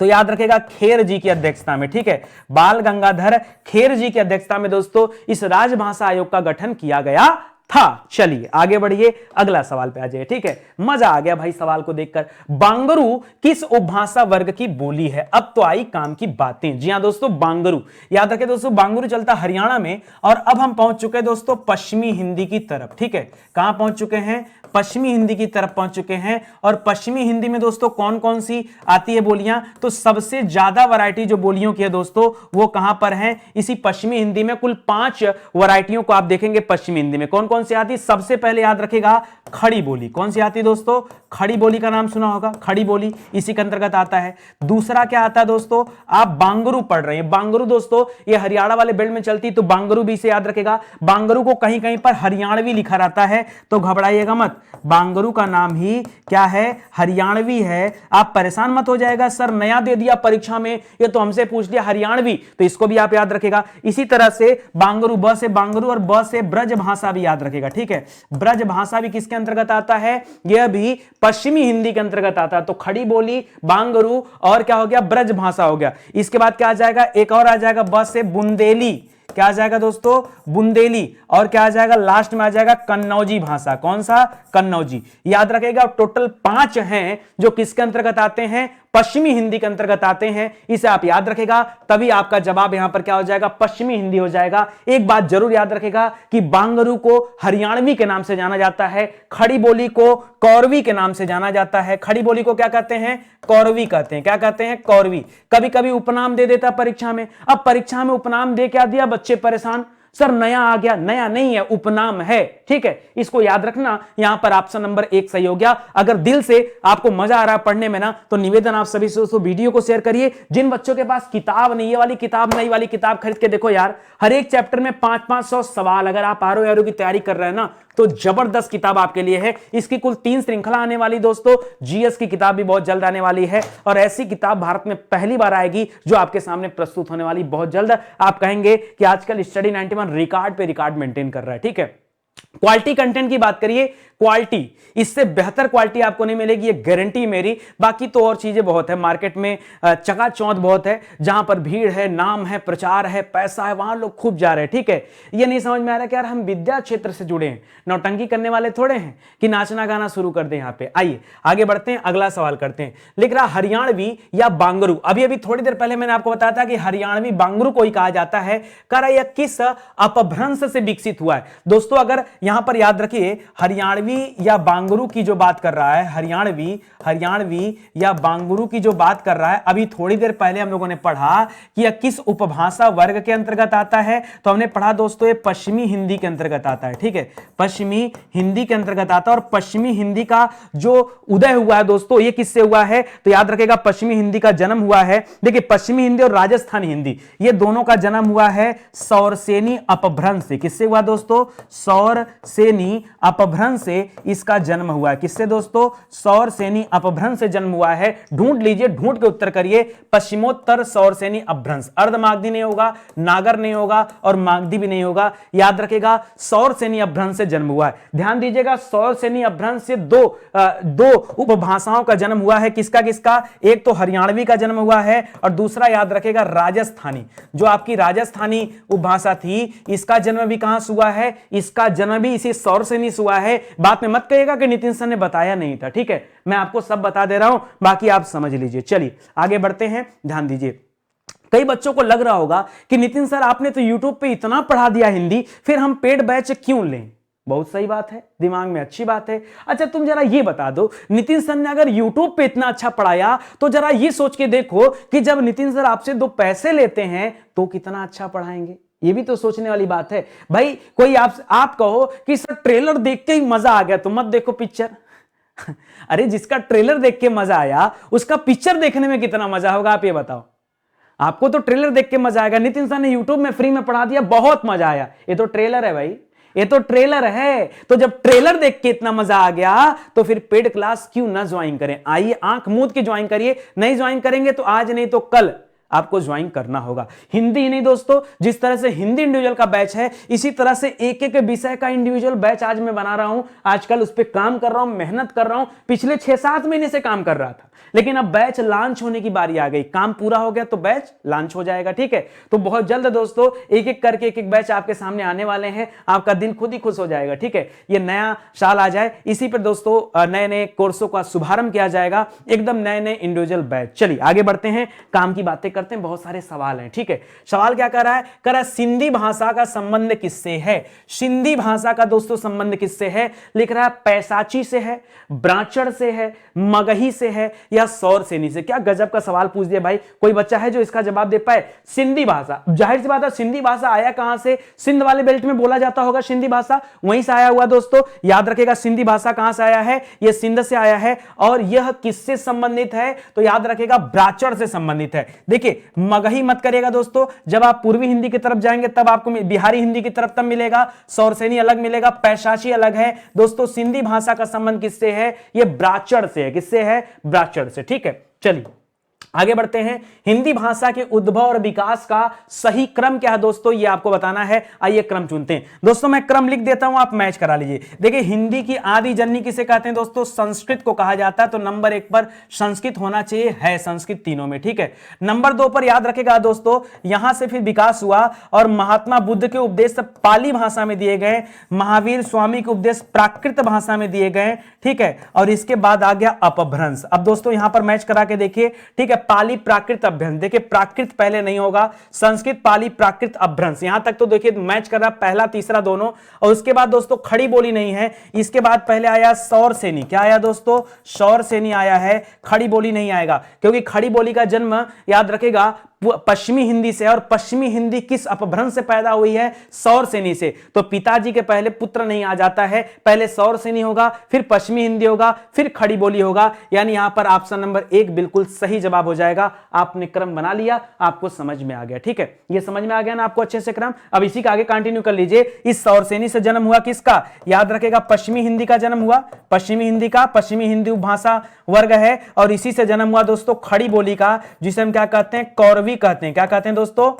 तो याद रखेगा खेर जी की अध्यक्षता में, ठीक है, बाल गंगाधर खेर जी की अध्यक्षता में दोस्तों इस राजभाषा आयोग का गठन किया गया था। चलिए आगे बढ़िए, अगला सवाल पे आ जाइए, ठीक है। मजा आ गया भाई सवाल को देखकर। बांगरू किस उपभाषा वर्ग की बोली है? अब तो आई काम की बातें। जी हां दोस्तों, बांगरू। याद रखें दोस्तों, बांगरू चलता हरियाणा में, और अब हम पहुंच चुके हैं दोस्तों पश्चिमी हिंदी की तरफ, ठीक है। कहां पहुंच चुके हैं? पश्चिमी हिंदी की तरफ पहुंच चुके हैं। और पश्चिमी हिंदी में दोस्तों कौन कौन सी आती है बोलियां? तो सबसे ज्यादा वैरायटी जो बोलियों की है दोस्तों वो कहां पर है? इसी पश्चिमी हिंदी में। कुल 5 वैरायटियों को आप देखेंगे पश्चिमी हिंदी में। कौन कौन सी आती? सबसे पहले याद रखेगा खड़ी बोली। कौन सी आती है दोस्तों? खड़ी बोली का नाम सुना होगा, खड़ी बोली इसी के अंतर्गत आता है। दूसरा क्या आता है दोस्तों? आप बांगरू पढ़ रहे हैं। बांगरू दोस्तों ये हरियाणा वाले बेल्ट में चलती, तो बांगरू भी से याद रखेगा। बांगरू को कहीं कहीं पर हरियाणवी लिखा रहता है, तो घबराइएगा मत, बांगरू का नाम ही क्या है? हरियाणवी है। आप परेशान मत हो जाएगा, सर नया दे दिया परीक्षा में, ये तो हमसे पूछ लिया हरियाणवी, तो इसको भी आप याद रखेगा। इसी तरह से बांगरू, ब से बांगरू और ब से ब्रज भाषा भी याद रखेगा, ठीक है। ब्रज भाषा भी किसके अंतर्गत आता है? यह भी पश्चिमी हिंदी के अंतर्गत आता है। तो खड़ी बोली, बांगरू और क्या हो गया? ब्रज भाषा हो गया। इसके बाद क्या आ जाएगा? एक और आ जाएगा, ब से बुंदेली। क्या आ जाएगा दोस्तों? बुंदेली। और क्या आ जाएगा? लास्ट में आ जाएगा कन्नौजी भाषा। कौन सा? कन्नौजी। याद रखेगा टोटल 5 हैं जो किसके अंतर्गत आते हैं? पश्चिमी हिंदी के अंतर्गत आते हैं। इसे आप याद रखेगा, तभी आपका जवाब यहां पर क्या हो जाएगा? पश्चिमी हिंदी हो जाएगा। एक बात जरूर याद रखेगा कि बांगरू को हरियाणवी के नाम से जाना जाता है, खड़ी बोली को कौरवी के नाम से जाना जाता है। खड़ी बोली को क्या कहते हैं? कौरवी कहते हैं। क्या कहते हैं? कौरवी। कभी कभी उपनाम दे देता परीक्षा में। अब परीक्षा में उपनाम दे क्या दिया? बच्चे परेशान, सर नया आ गया। नया नहीं है, उपनाम है, ठीक है, इसको याद रखना। यहां पर ऑप्शन नंबर 1 सही हो गया। अगर दिल से आपको मजा आ रहा है पढ़ने में ना, तो निवेदन आप सभी से दोस्तों वीडियो को शेयर करिए। जिन बच्चों के पास किताब नहीं, ये वाली किताब, नई वाली किताब खरीद के देखो यार। हर एक चैप्टर में 500-500 सवाल। अगर आप आरओ एआरओ की तैयारी कर रहे हैं ना, तो जबरदस्त किताब आपके लिए है। इसकी कुल 3 श्रृंखला आने वाली दोस्तों। जीएस की किताब भी बहुत जल्द आने वाली है, और ऐसी किताब भारत में पहली बार आएगी जो आपके सामने प्रस्तुत होने वाली बहुत जल्द। आप कहेंगे कि आजकल स्टडी 91 रिकॉर्ड पे रिकॉर्ड मेंटेन कर रहा है, ठीक है। क्वालिटी कंटेंट की बात करिए, क्वालिटी, इससे बेहतर क्वालिटी आपको नहीं मिलेगी, ये गारंटी मेरी। बाकी तो और चीजें बहुत है मार्केट में, चकाचौंध बहुत है। जहां पर भीड़ है, नाम है, प्रचार है, पैसा है, वहां लोग खूब जा रहे हैं, ठीक है। ये नहीं समझ में आ रहा कि यार हम विद्या क्षेत्र से जुड़े हैं, नौटंकी करने वाले थोड़े हैं कि नाचना गाना शुरू कर दें यहाँ पे। आइए आगे बढ़ते हैं, अगला सवाल करते हैं। लिख रहा हरियाणवी या बांगरू। अभी अभी थोड़ी देर पहले मैंने आपको बताया था कि हरियाणवी बांगरू को ही कहा जाता है। कह रहा यह किस अपभ्रंश से विकसित हुआ है? दोस्तों अगर यहां पर याद रखिए, हरियाणवी या बांगरू की जो बात कर रहा है, हरियाणवी या बांगरू की जो बात कर रहा है, अभी थोड़ी देर पहले हम लोगों ने पढ़ा कि यह किस उपभाषा वर्ग के अंतर्गत आता है। तो हमने पढ़ा दोस्तों ये पश्चिमी हिंदी के अंतर्गत आता है, ठीक है, पश्चिमी हिंदी के अंतर्गत आता है। और पश्चिमी हिंदी का जो उदय हुआ है दोस्तों, ये किससे हुआ है? तो याद रखेगा पश्चिमी हिंदी का जन्म हुआ है, देखिए पश्चिमी हिंदी और राजस्थानी हिंदी, ये दोनों का जन्म हुआ है सौरसेनी अपभ्रंश से। किससे हुआ दोस्तों? सौर सौरसेनी अपभ्रंश से इसका जन्म हुआ है। किससे दोस्तों? सौरसेनी अपभ्रंश से जन्म हुआ है। ढूंढ लीजिए, ढूंढ के उत्तर करिए। पश्चिमोत्तर सौरसेनी अपभ्रंश, अर्धमागधी नहीं होगा, नागर नहीं होगा और मागधी भी नहीं होगा। याद रखेगा, सौरसेनी अपभ्रंश से जन्म हुआ है। ध्यान दीजिएगा, सौरसेनी अपभ्रंश से दो उपभाषाओं का जन्म हुआ है। किसका किसका? एक तो हरियाणवी का जन्म हुआ है और दूसरा याद रखेगा राजस्थानी। जो आपकी राजस्थानी उपभाषा थी, इसका जन्म भी कहां से हुआ है? इसका जन्म भी इसी सौरसेनी से हुआ है। बात में मत कहिएगा कि नितिन सर ने बताया नहीं था, ठीक है? मैं आपको सब बता दे रहा हूं, बाकी आप समझ लीजिए। चलिए आगे बढ़ते हैं, ध्यान दीजिए। कई बच्चों को लग रहा होगा कि नितिन सर आपने तो YouTube पे इतना पढ़ा दिया हिंदी, फिर हम पेड बैच क्यों लें? बहुत सही बात है, दिमाग में अच्छी बात है। अच्छा तुम जरा ये बता दो, नितिन सर ने अगर YouTube पे इतना अच्छा पढ़ाया तो जरा ये सोच के देखो कि जब नितिन सर आपसे 2 पैसे लेते हैं तो कितना अच्छा पढ़ाएंगे। ये भी तो सोचने वाली बात है भाई। कोई आप कहो कि सर ट्रेलर देख के ही मजा आ गया, तो मत देखो पिक्चर। अरे जिसका ट्रेलर देख के मजा आया उसका पिक्चर देखने में कितना मजा होगा, आप ये बताओ। आपको तो ट्रेलर देख के मजा आएगा। नितिन सर ने यूट्यूब में फ्री में पढ़ा दिया, बहुत मजा आया। ये तो ट्रेलर है भाई, ये तो ट्रेलर है। तो जब ट्रेलर देख के इतना मजा आ गया तो फिर पेड क्लास क्यों ना ज्वाइन करें? आइए आंख मूंद के ज्वाइन करिए। नहीं ज्वाइन करेंगे तो आज नहीं तो कल आपको ज्वाइन करना होगा। हिंदी ही नहीं दोस्तों, जिस तरह से हिंदी इंडिविजुअल का बैच है, इसी तरह से एक एक विषय का इंडिविजुअल बैच आज मैं बना रहा हूं। आजकल उस पर काम कर रहा हूं, मेहनत कर रहा हूं। पिछले 6-7 महीने से काम कर रहा था, लेकिन अब बैच लॉन्च होने की बारी आ गई। काम पूरा हो गया तो बैच लॉन्च हो जाएगा, ठीक है? तो बहुत जल्द दोस्तों एक एक करके एक एक बैच आपके सामने आने वाले हैं। आपका दिल खुद ही खुश हो जाएगा, ठीक है? ये नया साल आ जाए, इसी पर दोस्तों नए नए कोर्सों का शुभारंभ किया जाएगा, एकदम नए नए इंडिविजुअल बैच। चलिए आगे बढ़ते हैं, काम की बातें करते हैं। बहुत सारे सवाल हैं, ठीक है? सवाल क्या कर रहा है? कह रहा है सिंधी भाषा का संबंध किससे है? सिंधी भाषा का दोस्तों संबंध किससे है? लिख रहा है पैसाची से है, ब्राचड़ से है, मगही से है या सौरसेनी से। क्या गजब का सवाल पूछ दिया भाई। कोई बच्चा है जो इसका जवाब दे पाए? सिंधी भाषा, जाहिर सी बात है, सिंधी भाषा आया कहां से? सिंध वाले बेल्ट में बोला जाता होगा सिंधी भाषा, वहीं से आया हुआ दोस्तों। याद रखेगा, सिंधी भाषा कहां से आया है? यह सिंध से आया है। और यह किससे संबंधित है? तो याद रखेगा ब्राचड़ से संबंधित है। देखिए मगही मत करिएगा दोस्तों, जब आप पूर्वी हिंदी की तरफ जाएंगे तब आपको बिहारी हिंदी की तरफ तब मिलेगा। सौरसेनी अलग मिलेगा, पैशाची अलग है दोस्तों। सिंधी भाषा का संबंध किससे है? यह ब्राचड़ से है। किससे है? ब्राचड़ से, ठीक है? चलिए आगे बढ़ते हैं। हिंदी भाषा के उद्भव और विकास का सही क्रम क्या है दोस्तों, ये आपको बताना है। आइए क्रम चुनते हैं दोस्तों। मैं क्रम लिख देता हूं, आप मैच करा लीजिए। देखिए हिंदी की आदि जननी किसे कहते हैं दोस्तों? संस्कृत को कहा जाता है। तो नंबर 1 पर संस्कृत होना चाहिए, है संस्कृत तीनों में, ठीक है? नंबर 2 पर याद रखेगा दोस्तों, यहां से फिर विकास हुआ और महात्मा बुद्ध के उपदेश पाली भाषा में दिए गए, महावीर स्वामी के उपदेश प्राकृत भाषा में दिए गए, ठीक है? और इसके बाद आ गया अपभ्रंश। अब दोस्तों यहां पर मैच करा के देखिए, ठीक है? पाली प्राकृत अभ्रंश, देखिए प्राकृत पहले नहीं होगा, संस्कृत पाली प्राकृत अभ्रंश। यहां तक तो देखिए मैच कर रहा, पहला तीसरा दोनों। और उसके बाद दोस्तों खड़ी बोली नहीं है। इसके बाद पहले आया सौरसेनी। क्या आया दोस्तों? सौरसेनी आया है, खड़ी बोली नहीं आएगा, क्योंकि खड़ी बोली का जन्म याद रखेगा पश्चिमी हिंदी से। और पश्चिमी हिंदी किस अपभ्रंश से पैदा हुई है? सौरसेनी से। तो पिताजी के पहले पुत्र नहीं आ जाता है, पहले सौरसेनी होगा, फिर पश्चिमी हिंदी होगा, फिर खड़ी बोली होगा। यानी यहां पर ऑप्शन नंबर 1 बिल्कुल सही जवाब हो जाएगा। आपने क्रम बना लिया, आपको समझ में आ गया, ठीक है? ये समझ में आ गया ना आपको अच्छे से क्रम? अब इसी का आगे कंटिन्यू कर लीजिए। इस सौरसेनी से जन्म हुआ किसका? याद रखेगा पश्चिमी हिंदी का जन्म हुआ, पश्चिमी हिंदी का, पश्चिमी हिंदी उपभाषा वर्ग है। और इसी से जन्म हुआ दोस्तों खड़ी बोली का, जिसे हम क्या कहते हैं? कौरवी कहते हैं। क्या कहते हैं दोस्तों?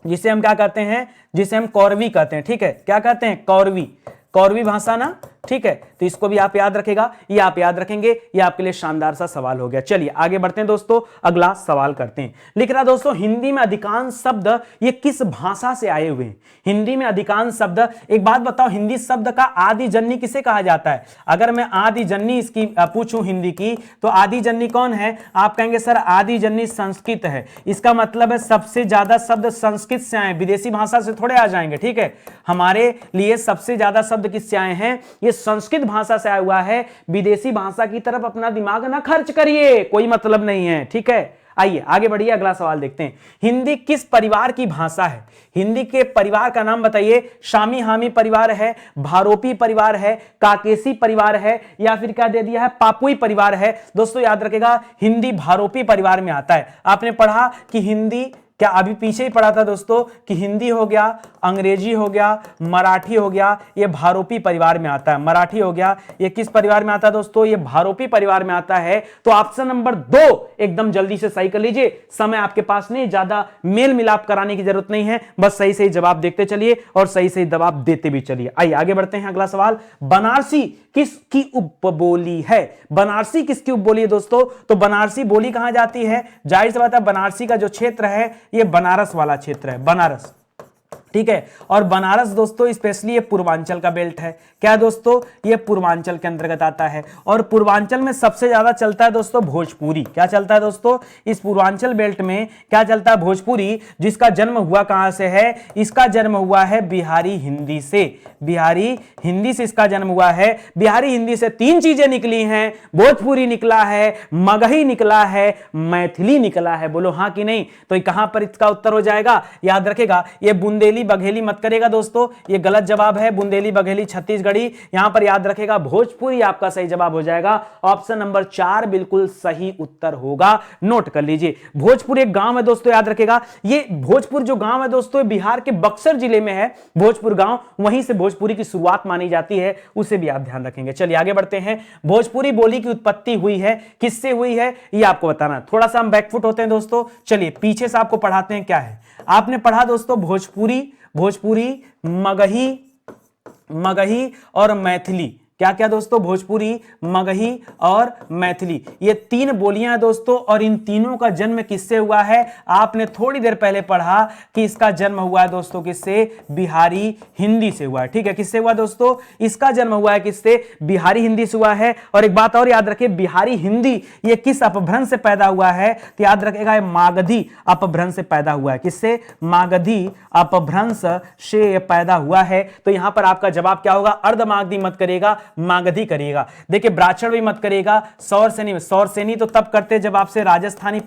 जिसे हम क्या कहते हैं? जिसे हम कौरवी कहते हैं, ठीक है? क्या कहते हैं? कौरवी, कौरवी भाषा ना, ठीक है? तो इसको भी आप याद रखेगा, ये आप याद रखेंगे। ये आपके लिए शानदार सा सवाल हो गया। चलिए आगे बढ़ते हैं दोस्तों, अगला सवाल करते हैं। लिख रहा दोस्तों, हिंदी में अधिकांश शब्द ये किस भाषा से आए हुए हैं? हिंदी में अधिकांश शब्द, एक बात बताओ, हिंदी शब्द का आदि जननी किसे कहा जाता है? अगर मैं आदि जननी इसकी पूछूं हिंदी की, तो आदि जननी कौन है? आप कहेंगे सर आदि जननी संस्कृत है। इसका मतलब है सबसे ज्यादा शब्द संस्कृत से आए, विदेशी भाषा से थोड़े आ जाएंगे, ठीक है? हमारे लिए सबसे ज्यादा शब्द किससे आए हैं? ये संस्कृत भाषा से आया हुआ है। विदेशी भाषा की तरफ अपना दिमाग ना खर्च करिए, कोई मतलब नहीं है, ठीक है? आइए आगे बढ़िए, अगला सवाल देखते हैं। हिंदी किस परिवार की भाषा है? हिंदी के परिवार का नाम बताइए। शामी हामी परिवार है, भारोपी परिवार है, काकेसी परिवार है, या फिर क्या दे दिया है? पापुई परिवार है। दोस्तों याद रखेगा, हिंदी भारोपी परिवार में आता है। आपने पढ़ा कि हिंदी क्या अभी पीछे ही पढ़ा था दोस्तों कि हिंदी हो गया, अंग्रेजी हो गया, मराठी हो गया, ये भारोपी परिवार में आता है। मराठी हो गया, ये किस परिवार में आता है दोस्तों, ये भारोपी परिवार में आता है। तो ऑप्शन नंबर 2 एकदम जल्दी से सही कर लीजिए, समय आपके पास नहीं, ज्यादा मेल मिलाप कराने की जरूरत नहीं है, बस सही सही जवाब देखते चलिए और सही सही जवाब देते भी चलिए। आइए आगे बढ़ते हैं। अगला सवाल, बनारसी किसकी उपबोली है? बनारसी किसकी उपबोली है दोस्तों? तो बनारसी बोली कहां जाती है? जाहिर सी बात है, बनारसी का जो क्षेत्र है ये बनारस वाला क्षेत्र है, बनारस, ठीक है। और बनारस दोस्तों स्पेशली ये पूर्वांचल का बेल्ट है। क्या दोस्तों, ये पूर्वांचल के अंतर्गत आता है और पूर्वांचल में सबसे ज्यादा चलता है दोस्तों भोजपुरी। क्या चलता है दोस्तों? इस पूर्वांचल बेल्ट में क्या चलता है? भोजपुरी, जिसका जन्म हुआ कहां से है? इसका जन्म हुआ है बिहारी हिंदी से। बिहारी हिंदी से इसका जन्म हुआ है। बिहारी हिंदी से 3 चीजें निकली हैं, भोजपुरी निकला है, मगही निकला है, मैथिली निकला है। बोलो हाँ कि नहीं? तो कहां पर इसका उत्तर हो जाएगा? याद रखेगा, ये बुंदेली बघेली मत करेगा दोस्तों, ये गलत जवाब है। बुंदेली बघेली छत्तीसगढ़ी, यहां पर याद रखेगा भोजपुरी आपका सही जवाब हो जाएगा। ऑप्शन नंबर 4 बिल्कुल सही उत्तर होगा, नोट कर लीजिए। भोजपुर एक गांव है दोस्तों, याद रखेगा। ये भोजपुर जो गांव है दोस्तों बिहार के बक्सर जिले में है, भोजपुर गांव, वहीं से भोजपुरी की शुरुआत मानी जाती है, उसे भी आप ध्यान रखेंगे। चलिए आगे बढ़ते हैं। भोजपुरी बोली की उत्पत्ति हुई है, किससे हुई है ये आपको बताना। थोड़ा सा हम बैकफुट होते हैं दोस्तों, चलिए पीछे से आपको पढ़ाते हैं क्या है। आपने पढ़ा दोस्तों भोजपुरी, मगही और मैथिली। क्या क्या दोस्तों? भोजपुरी, मगही और मैथिली, ये 3 बोलियां हैं दोस्तों। और इन तीनों का जन्म किससे हुआ है? आपने थोड़ी देर पहले पढ़ा कि इसका जन्म हुआ है दोस्तों किससे? बिहारी हिंदी से हुआ है, ठीक है। किससे हुआ दोस्तों? इसका जन्म हुआ है किससे? बिहारी हिंदी से हुआ है। और एक बात और याद रखिए, बिहारी हिंदी ये किस अपभ्रंश से पैदा हुआ है? तो याद रखेगा, मागधी अपभ्रंश से पैदा हुआ है। किससे? मागधी अपभ्रंश से पैदा हुआ है। तो यहां पर आपका जवाब क्या होगा? अर्धमागधी मत करेगा, मागधी करिएगा। देखिए ब्राह्मण भी मत करिएगा, सौरसेनी तो तब करते जब आपसे राजस्थानी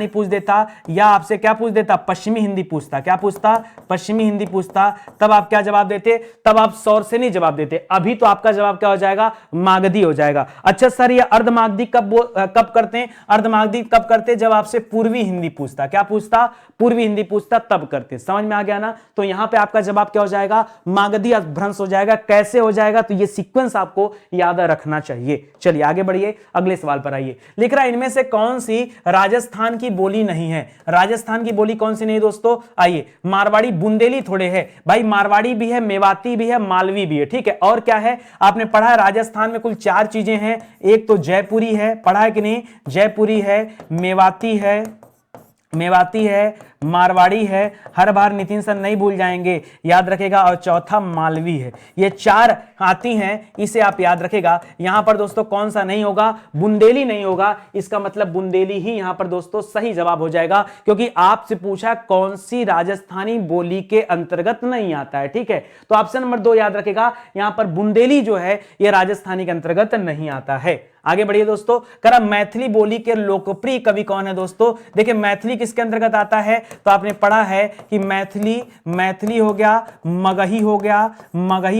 पूछ देता, या आपसे क्या पूछ देता? पश्चिमी हिंदी पूछता। क्या पूछता? पश्चिमी हिंदी पूछता। तब आप क्या जवाब देते? तब आप सौरसेनी जवाब देते। अभी तो आपका जवाब क्या हो जाएगा? मागधी हो जाएगा। अच्छा सर, ये अर्धमागधी कब करते हैं? अर्धमागधी कब करते? जब आपसे पूर्वी हिंदी पूछता। क्या पूछता? पूर्वी हिंदी पूछता, तब करते। समझ में आ गया ना? तो यहां पे आपका जवाब क्या हो जाएगा? मागधी अपभ्रंश हो जाएगा। कैसे हो जाएगा? तो ये सीक्वेंस आपको याद रखना चाहिए। चलिए आगे बढ़िए, अगले सवाल पर आइए। लिख रहा है, इनमें से कौन सी राजस्थान की बोली नहीं है? राजस्थान की बोली कौन सी नहीं दोस्तों? आइए, मारवाड़ी, बुंदेली थोड़े है भाई, मारवाड़ी भी है, मेवाती भी है, मालवी भी है, ठीक है। और क्या है? आपने पढ़ा है राजस्थान में कुल 4 चीजें हैं। एक तो जयपुरी है, पढ़ा है कि नहीं? जयपुरी है, मेवाती है, मारवाड़ी है, हर बार नितिन सर नहीं भूल जाएंगे, याद रखेगा। और चौथा मालवी है। ये 4 आती हैं, इसे आप याद रखेगा। यहां पर दोस्तों कौन सा नहीं होगा? बुंदेली नहीं होगा। इसका मतलब बुंदेली ही यहां पर दोस्तों सही जवाब हो जाएगा, क्योंकि आपसे पूछा कौन सी राजस्थानी बोली के अंतर्गत नहीं आता है, ठीक है। तो ऑप्शन नंबर 2 याद रखेगा, यहां पर बुंदेली जो है यह राजस्थानी के अंतर्गत नहीं आता है। आगे बढ़िए दोस्तों। करा, मैथिली बोली के लोकप्रिय कवि कौन है दोस्तों? देखिए मैथिली किसके अंतर्गत आता है? तो आपने पढ़ा है कि मैथिली हो गया, मगही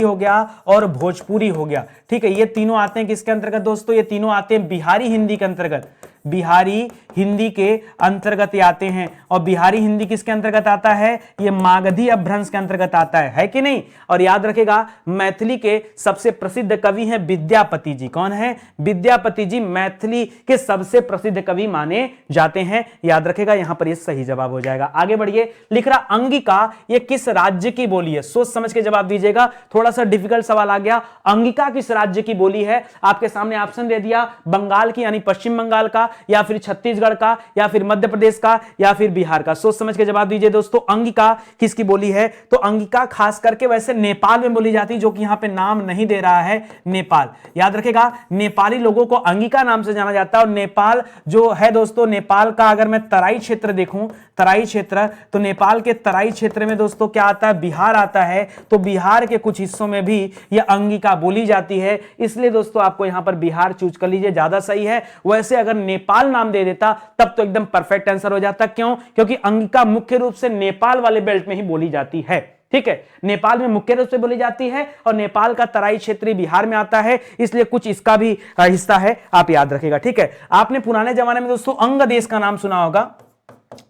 हो गया और भोजपुरी हो गया, ठीक है। ये तीनों आते हैं किसके अंतर्गत दोस्तों? ये तीनों आते हैं बिहारी हिंदी के अंतर्गत। बिहारी हिंदी के अंतर्गत आते हैं। और बिहारी हिंदी किसके अंतर्गत आता है? ये मागधी अपभ्रंश के अंतर्गत आता है कि नहीं? और याद रखेगा, मैथिली के सबसे प्रसिद्ध कवि हैं विद्यापति जी। कौन है? विद्यापति जी मैथिली के सबसे प्रसिद्ध कवि माने जाते हैं, याद रखेगा। यहां पर ये सही जवाब हो जाएगा। आगे बढ़िए। लिख रहा, अंगिका ये किस राज्य की बोली है? सोच समझ के जवाब दीजिएगा, थोड़ा सा डिफिकल्ट सवाल आ गया। अंगिका किस राज्य की बोली है? आपके सामने ऑप्शन दे दिया, बंगाल की यानी पश्चिम बंगाल का, या फिर छत्तीसगढ़ का, या फिर मध्य प्रदेश का, या फिर बिहार का। सोच समझ के जवाब दीजिए दोस्तों। अंगिका किसकी बोली है? तो अंगिका खास करके वैसे नेपाल में बोली जाती है, जो कि यहां पे नाम नहीं दे रहा है, नेपाल। याद रखेगा, नेपाली लोगों को अंगिका नाम से जाना जाता है। और नेपाल जो है दोस्तों, नेपाल का अगर मैं तराई क्षेत्र देखूं, तराई क्षेत्र, तो नेपाल के तराई क्षेत्र में दोस्तों क्या आता है? बिहार आता है। तो बिहार के कुछ हिस्सों में भी यह अंगिका बोली जाती है, इसलिए दोस्तों आपको यहां पर बिहार चूज कर लीजिए, ज्यादा सही है। वैसे अगर नेपाल नाम दे देता तब तो एकदम परफेक्ट आंसर हो जाता। क्यों? क्योंकि अंगिका मुख्य रूप से नेपाल वाले बेल्ट में ही बोली जाती है, ठीक है। नेपाल में मुख्य रूप से बोली जाती है और नेपाल का तराई क्षेत्र बिहार में आता है, इसलिए कुछ इसका भी हिस्सा है, आप याद रखिएगा, ठीक है। आपने पुराने जमाने में दोस्तों अंग देश का नाम सुना होगा।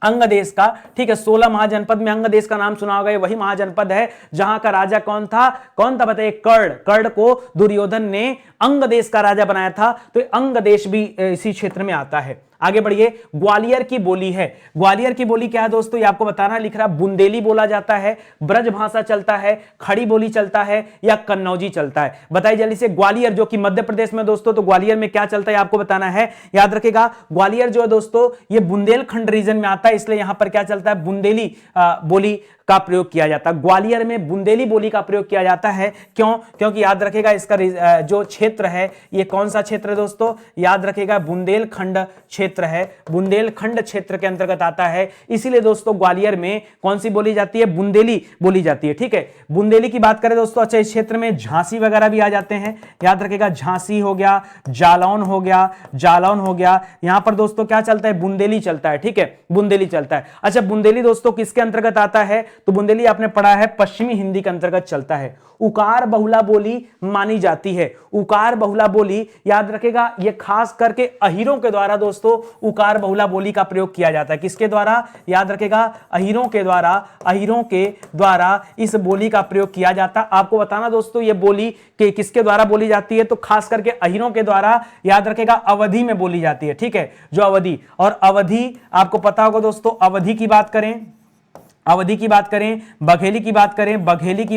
अंग देश का, ठीक है। 16 महाजनपद में अंग देश का नाम सुना होगा, वही महाजनपद है जहां का राजा कौन था बताइए? कर्ण को दुर्योधन ने अंग देश का राजा बनाया था, तो अंग देश भी इसी क्षेत्र में आता है। आगे बढ़िए, ग्वालियर की बोली है। ग्वालियर की बोली क्या है दोस्तों? ये आपको बताना, लिख रहा बुंदेली बोला जाता है, ब्रज भाषा चलता है, खड़ी बोली चलता है, या कन्नौजी चलता है? बताइए जल्दी से। ग्वालियर जो कि मध्य प्रदेश में दोस्तों, तो ग्वालियर में क्या चलता है आपको बताना है। याद रखेगा, ग्वालियर जो है दोस्तों ये बुंदेलखंड रीजन में आता है, इसलिए यहां पर क्या चलता है? बुंदेली बोली का प्रयोग किया जाता है। ग्वालियर में बुंदेली बोली का प्रयोग किया जाता है। क्यों? क्योंकि याद रखेगा इसका जो क्षेत्र है, ये कौन सा क्षेत्र है दोस्तों? याद रखेगा बुंदेलखंड क्षेत्र है, बुंदेलखंड क्षेत्र के अंतर्गत आता है, इसीलिए दोस्तों ग्वालियर में कौन सी बोली जाती है? बुंदेली बोली जाती है, ठीक है। बुंदेली की बात करें दोस्तों, अच्छा इस क्षेत्र में झांसी वगैरह भी आ जाते हैं। याद रखेगा, झांसी हो गया, जालौन हो गया, यहां पर दोस्तों क्या चलता है? बुंदेली चलता है, ठीक है, बुंदेली चलता है। अच्छा, बुंदेली दोस्तों किसके अंतर्गत आता है? तो बुंदेली आपने पढ़ा है पश्चिमी हिंदी के अंतर्गत चलता है। उकार बहुला बोली मानी जाती है। उकार बहुला बोली, याद रखेगा, यह खास करके अहीरों के द्वारा दोस्तों उकार बहुला बोली का प्रयोग किया जाता है। किसके द्वारा? याद रखेगा, अहीरों के द्वारा इस बोली का प्रयोग किया जाता है। आपको बताना दोस्तों यह बोली कि किसके द्वारा बोली जाती है, तो खास करके अहीरों के द्वारा, याद रखेगा, अवधि में बोली जाती है, ठीक है, जो अवधि। और अवधि आपको पता होगा दोस्तों, अवधि की बात करें, बघेली की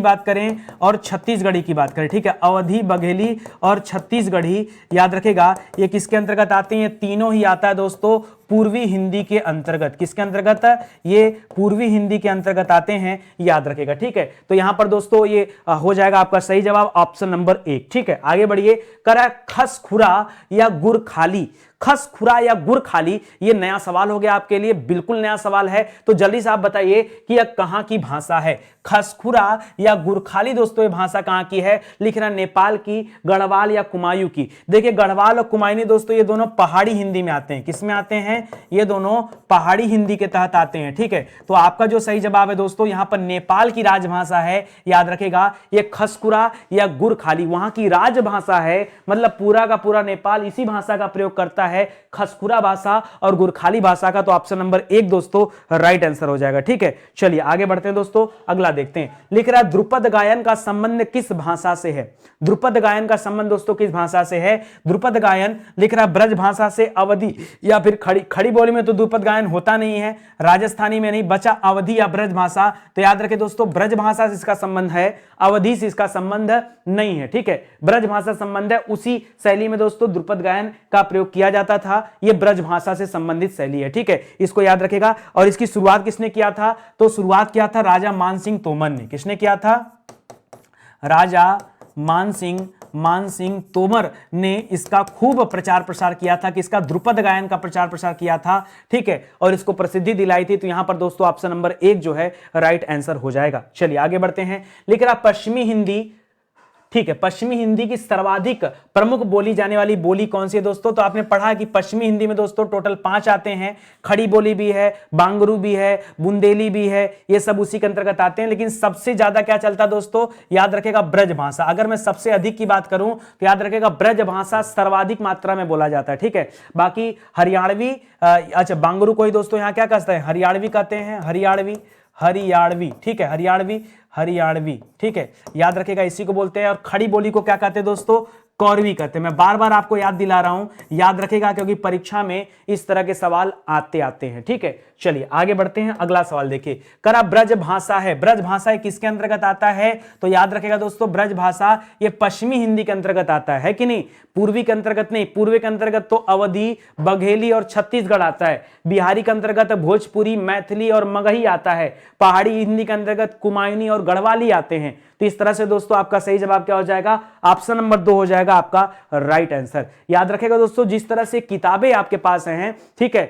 बात करें और छत्तीसगढ़ी की बात करें, ठीक है। अवधि, बघेली और छत्तीसगढ़ी, याद रखेगा, ये किसके अंतर्गत आते हैं? ये तीनों ही आता है दोस्तों पूर्वी हिंदी के अंतर्गत। किसके अंतर्गत? ये पूर्वी हिंदी के अंतर्गत आते हैं, याद रखेगा, ठीक है। तो यहां पर दोस्तों ये हो जाएगा आपका सही जवाब ऑप्शन नंबर 1, ठीक है। आगे बढ़िए, करा खसखुरा या गुरखाली। खसखुरा या गुरखाली, ये नया सवाल हो गया आपके लिए, बिल्कुल नया सवाल है। तो जल्दी से आप बताइए कि यह कहां की भाषा है? खसखुरा या गुरखाली दोस्तों ये भाषा कहां की है? लिखना नेपाल की, गढ़वाल या कुमायूं की। देखिए गढ़वाल और कुमायूनी दोस्तों ये दोनों पहाड़ी हिंदी में आते हैं। किस में आते हैं? ये दोनों पहाड़ी हिंदी के तहत आते हैं, ठीक है। तो आपका जो सही जवाब है दोस्तों, यहां पर नेपाल की राजभाषा है, याद रखेगा, ये खसखुरा या गुरखाली वहां की राजभाषा है, मतलब पूरा का पूरा नेपाल इसी भाषा का प्रयोग करता है, खसखुरा भाषा और गुरखाली भाषा का। तो ऑप्शन नंबर 1 दोस्तों राइट आंसर हो जाएगा, ठीक है। चलिए आगे बढ़ते हैं दोस्तों, अगला देखते हैं। लिख रहा है ध्रुपद गायन का संबंध किस भाषा से है? ध्रुपद गायन का संबंध दोस्तों किस भाषा से है? ध्रुपद गायन लिख रहा है ब्रज भाषा से, अवधि या फिर खड़ी बोली में तो ध्रुपद गायन होता नहीं है, राजस्थानी में नहीं, बचा अवधि या ब्रज भाषा। तो याद रखें दोस्तों, ब्रज भाषा से इसका संबंध है, अवधि से इसका संबंध नहीं है, ठीक है। ब्रज भाषा संबंध है, उसी शैली में दोस्तों ध्रुपद गायन का प्रयोग किया जाता था। यह ब्रज भाषा से संबंधित शैली है, ठीक है, इसको याद रखेगा। और इसकी शुरुआत किसने किया था? तो शुरुआत किया था राजा मानसिंह तोमर ने। किसने किया था? राजा मानसिंह तोमर ने इसका खूब प्रचार प्रसार किया था, कि इसका ध्रुपद गायन का प्रचार प्रसार किया था, ठीक है, और इसको प्रसिद्धि दिलाई थी। तो यहां पर दोस्तों ऑप्शन नंबर 1 जो है राइट आंसर हो जाएगा। चलिए आगे बढ़ते हैं। लिख रहा पश्चिमी हिंदी, ठीक है, पश्चिमी हिंदी की सर्वाधिक प्रमुख बोली जाने वाली बोली कौन सी है दोस्तों? तो आपने पढ़ा कि पश्चिमी हिंदी में दोस्तों टोटल 5 आते हैं, खड़ी बोली भी है, बांगरू भी है, बुंदेली भी है, ये सब उसी के अंतर्गत आते हैं। लेकिन सबसे ज्यादा क्या चलता है दोस्तों? याद रखेगा ब्रज भाषा। अगर मैं सबसे अधिक की बात करूं तो याद रखेगा ब्रज भाषा सर्वाधिक मात्रा में बोला जाता है, ठीक है। बाकी हरियाणवी, अच्छा बांगरू को ही दोस्तों यहाँ क्या कहते हैं? हरियाणवी कहते हैं, हरियाणवी, ठीक है, हरियाणवी, ठीक है, याद रखेगा इसी को बोलते हैं। और खड़ी बोली को क्या कहते हैं दोस्तों? कौरवी कहते हैं। मैं बार बार आपको याद दिला रहा हूं, याद रखेगा, क्योंकि परीक्षा में इस तरह के सवाल आते हैं, ठीक है। चलिए आगे बढ़ते हैं, अगला सवाल देखिए। करा ब्रज भाषा है, ब्रज भाषा किसके अंतर्गत आता है? तो याद रखेगा दोस्तों ब्रज भाषा ये पश्चिमी हिंदी के अंतर्गत आता है कि नहीं? पूर्वी के अंतर्गत नहीं। पूर्वी के अंतर्गत तो अवधि, बघेली और छत्तीसगढ़ आता है। बिहारी के अंतर्गत भोजपुरी, मैथिली और मगही आता है। पहाड़ी हिंदी के अंतर्गत कुमायूनी और गढ़वाली आते हैं। तो इस तरह से दोस्तों आपका सही जवाब क्या हो जाएगा? ऑप्शन नंबर 2 हो जाएगा आपका राइट आंसर। याद रखेगा दोस्तों, जिस तरह से किताबें आपके पास हैं, ठीक है,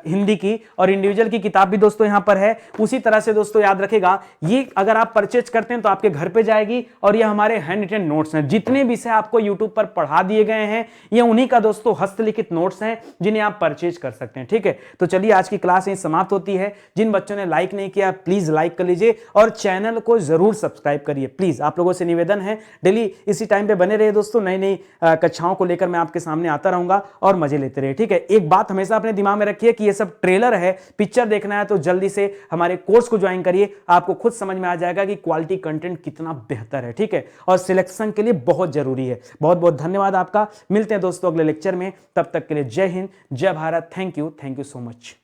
हिंदी की और इंडिविजुअल की किताब भी दोस्तों यहां पर है, उसी तरह से दोस्तों याद रखेगा, ये अगर आप परचेज करते हैं तो आपके घर पे जाएगी। और ये हमारे हैंड रिटन नोट्स हैं, जितने विषय आपको यूट्यूब पर पढ़ा दिए गए हैं, ये उन्हीं का दोस्तों हस्तलिखित नोट्स हैं, जिन्हें आप परचेज कर सकते हैं, ठीक है। तो चलिए आज की क्लास यहीं समाप्त होती है। जिन बच्चों ने लाइक नहीं किया प्लीज लाइक कर लीजिए और चैनल को जरूर सब्सक्राइब करिए। प्लीज आप लोगों से निवेदन है, डेली इसी टाइम पे बने रहिए। रहिए दोस्तों, नई नई कक्षाओं को लेकर मैं आपके सामने आता रहूंगा और मजे लेते रहिए, ठीक है। एक बात हमेशा अपने दिमाग में रखिए कि ये सब ट्रेलर है, पिक्चर देखना है तो जल्दी से हमारे कोर्स को ज्वाइन करिए, आपको खुद समझ में आ जाएगा कि क्वालिटी कंटेंट कितना बेहतर है, ठीक है, और सिलेक्शन के लिए बहुत जरूरी है। बहुत बहुत धन्यवाद आपका, मिलते हैं दोस्तों अगले लेक्चर में, तब तक के लिए जय हिंद, जय Bharat, thank you so much.